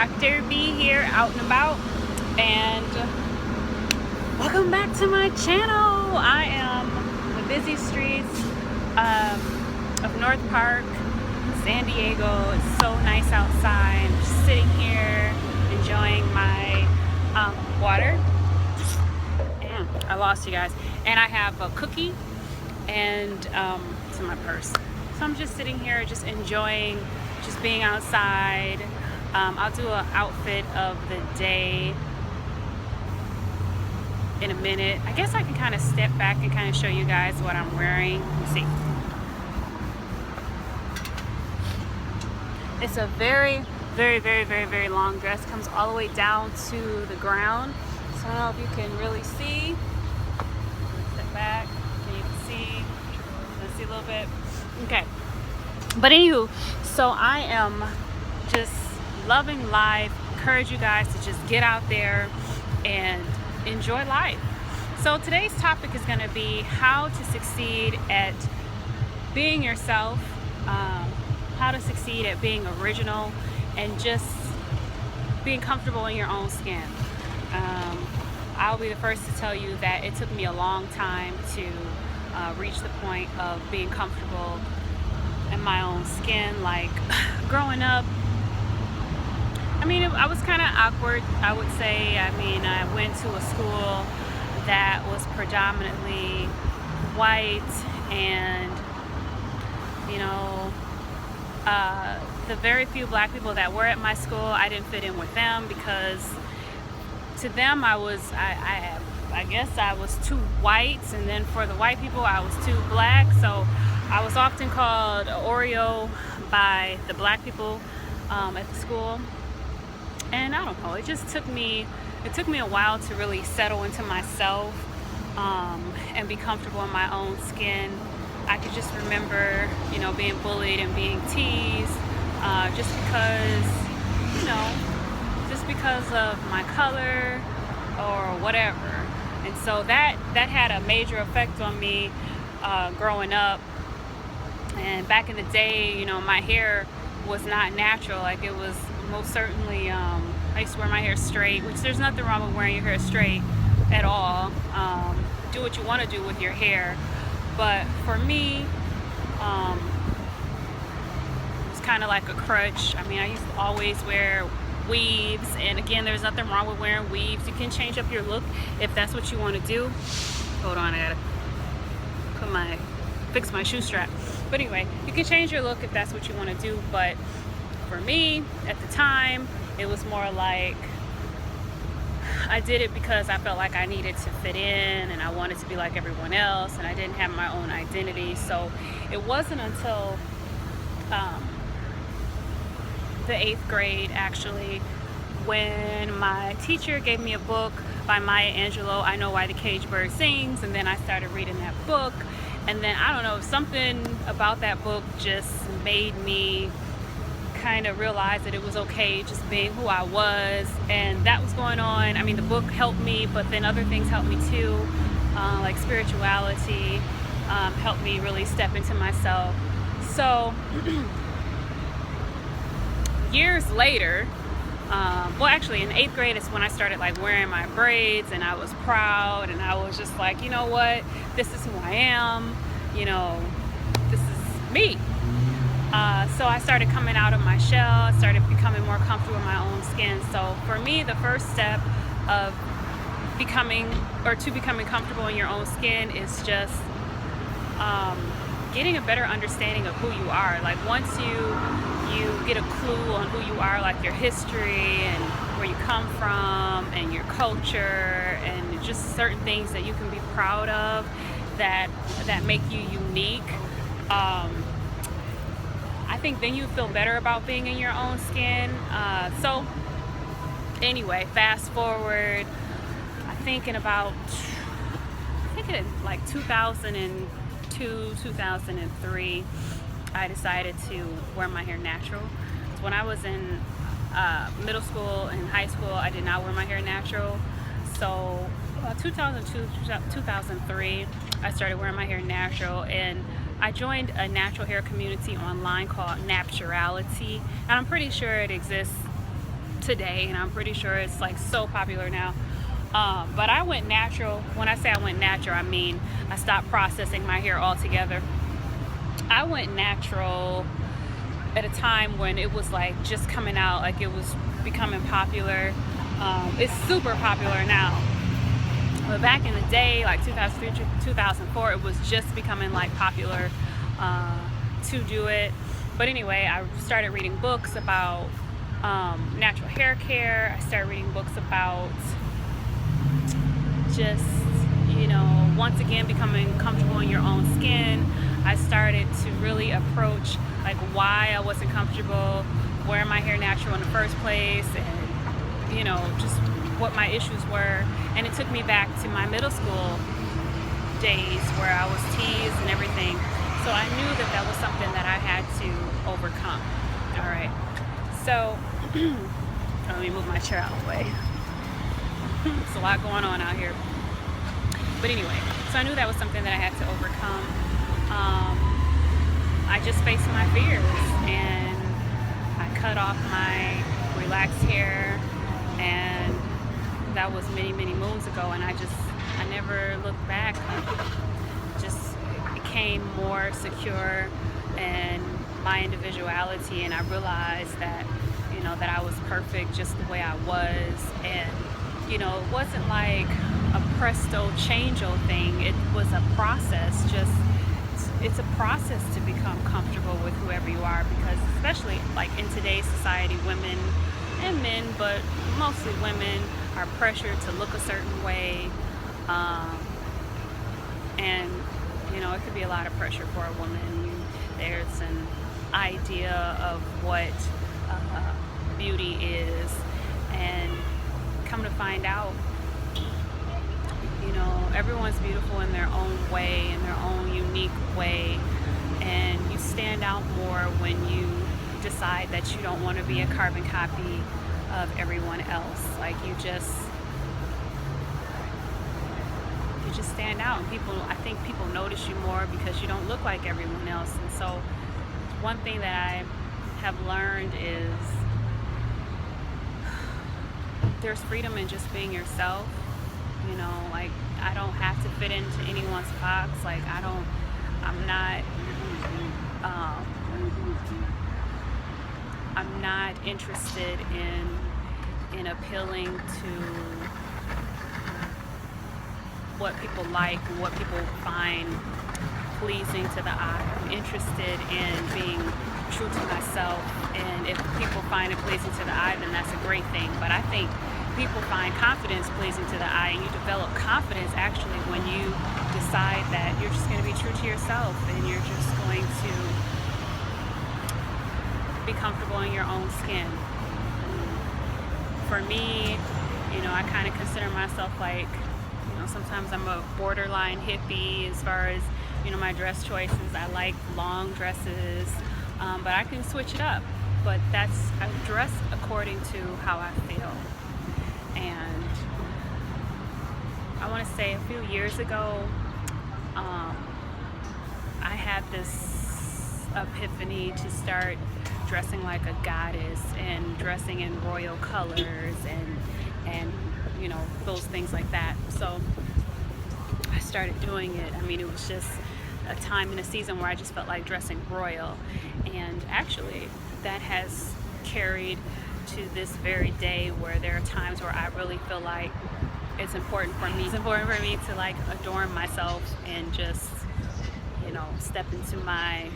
Dr. B here, out and about, and welcome back to my channel. I am in the busy streets of North Park, San Diego. It's so nice outside. I'm just sitting here enjoying my water. And I lost you guys. And I have a cookie and it's in my purse. So I'm just sitting here just enjoying just being outside. I'll do an outfit of the day in a minute. I guess I can kind of step back and kind of show you guys what I'm wearing. Let's see. It's a very, very long dress. Comes all the way down to the ground. So I don't know if you can really see. Step back. Can you see? Let's see a little bit. Okay. But anywho, so I am just loving life. Encourage you guys to just get out there and enjoy life. So today's topic is going to be how to succeed at being yourself, how to succeed at being original, and just being comfortable in your own skin. I'll be the first to tell you that it took me a long time to reach the point of being comfortable in my own skin. Like growing up, I mean, I was kind of awkward, I would say. I mean, I went to a school that was predominantly white, and you know, the very few black people that were at my school, I didn't fit in with them because to them I guess I was too white, and then for the white people I was too black. So I was often called Oreo by the black people at the school. And I don't know, it took me a while to really settle into myself and be comfortable in my own skin. I could just remember, you know, being bullied and being teased just because of my color or whatever. And so that had a major effect on me growing up. And back in the day, you know, my hair was not natural. Like, it was most certainly, I used to wear my hair straight, which there's nothing wrong with wearing your hair straight at all. Do what you want to do with your hair. But for me, it was kind of like a crutch. I mean, I used to always wear weaves, and again, there's nothing wrong with wearing weaves. You can change up your look if that's what you want to do. Hold on, I gotta fix my shoe strap. But anyway, you can change your look if that's what you want to do. But for me, at the time, it was more like I did it because I felt like I needed to fit in, and I wanted to be like everyone else, and I didn't have my own identity. So it wasn't until the 8th grade, actually, when my teacher gave me a book by Maya Angelou, I Know Why the Caged Bird Sings, and then I started reading that book. And then, I don't know, something about that book just made me kind of realize that it was okay just being who I was, and that was going on. I mean, the book helped me, but then other things helped me too, like spirituality helped me really step into myself. So years later, well, actually in 8th grade is when I started like wearing my braids, and I was proud, and I was just like, you know what, this is who I am, you know, this is me. So I started coming out of my shell. I started becoming more comfortable in my own skin. So for me, the first step of becoming comfortable in your own skin is just getting a better understanding of who you are. Like, once you get a clue on who you are, like your history and where you come from and your culture and just certain things that you can be proud of that make you unique. I think then you feel better about being in your own skin. So anyway, fast forward, I think in like 2002, 2003, I decided to wear my hair natural. So when I was in middle school and high school, I did not wear my hair natural. So 2002, 2003, I started wearing my hair natural, and I joined a natural hair community online called Naturality, and I'm pretty sure it exists today, and I'm pretty sure it's like so popular now. But I went natural. When I say I went natural, I mean I stopped processing my hair altogether. I went natural at a time when it was like just coming out, like it was becoming popular. It's super popular now, but back in the day, like 2003, 2004, it was just becoming like popular to do it. But anyway, I started reading books about natural hair care. I started reading books about just, you know, once again becoming comfortable in your own skin. I started to really approach like why I wasn't comfortable wearing my hair natural in the first place, and, you know, just what my issues were. And it took me back to my middle school days where I was teased and everything. So I knew that that was something that I had to overcome. All right. So let me move my chair out of the way. There's a lot going on out here. But anyway, so I knew that was something that I had to overcome. I just faced my fears, and I cut off my relaxed hair, and that was many, many moons ago, and I never looked back. Just became more secure in my individuality, and I realized that, you know, that I was perfect just the way I was. And, you know, it wasn't like a presto change-o thing. It was a process. It's a process to become comfortable with whoever you are, because especially like in today's society, women and men, but mostly women, are pressured to look a certain way. And, you know, it could be a lot of pressure for a woman. There's an idea of what beauty is, and come to find out, you know, everyone's beautiful in their own way, in their own unique way, and you stand out more when you decide that you don't want to be a carbon copy of everyone else. Like you just stand out, and I think people notice you more because you don't look like everyone else. And so one thing that I have learned is there's freedom in just being yourself. You know, like I don't have to fit into anyone's box. Like I'm not interested in appealing to what people like and what people find pleasing to the eye. I'm interested in being true to myself, and if people find it pleasing to the eye, then that's a great thing. But I think people find confidence pleasing to the eye, and you develop confidence actually when you decide that you're just going to be true to yourself, and you're just going to be comfortable in your own skin. For me, you know, I kind of consider myself like, you know, sometimes I'm a borderline hippie as far as, you know, my dress choices. I like long dresses, but I can switch it up. But I dress according to how I feel. And I want to say a few years ago, I had this epiphany to start dressing like a goddess and dressing in royal colors and you know, those things like that. So I started doing it. I mean, it was just a time in a season where I just felt like dressing royal, and actually that has carried to this very day where there are times where I really feel like it's important for me to like adorn myself and just, you know, step into my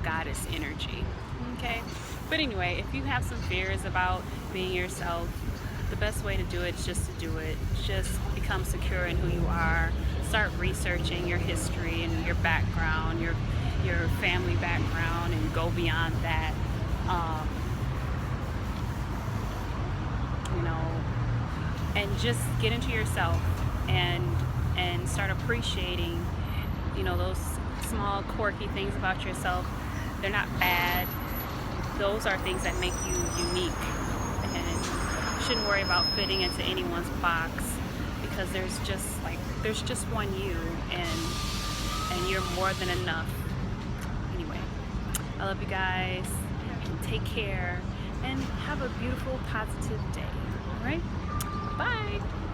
goddess energy. Okay, but anyway, if you have some fears about being yourself, the best way to do it is just to do it. Just become secure in who you are. Start researching your history and your background, your family background, and go beyond that. You know, and just get into yourself and start appreciating, you know, those small quirky things about yourself. They're not bad. Those are things that make you unique, and you shouldn't worry about fitting into anyone's box, because there's just one you, and you're more than enough. Anyway, I love you guys, and take care, and have a beautiful, positive day. All right? Bye.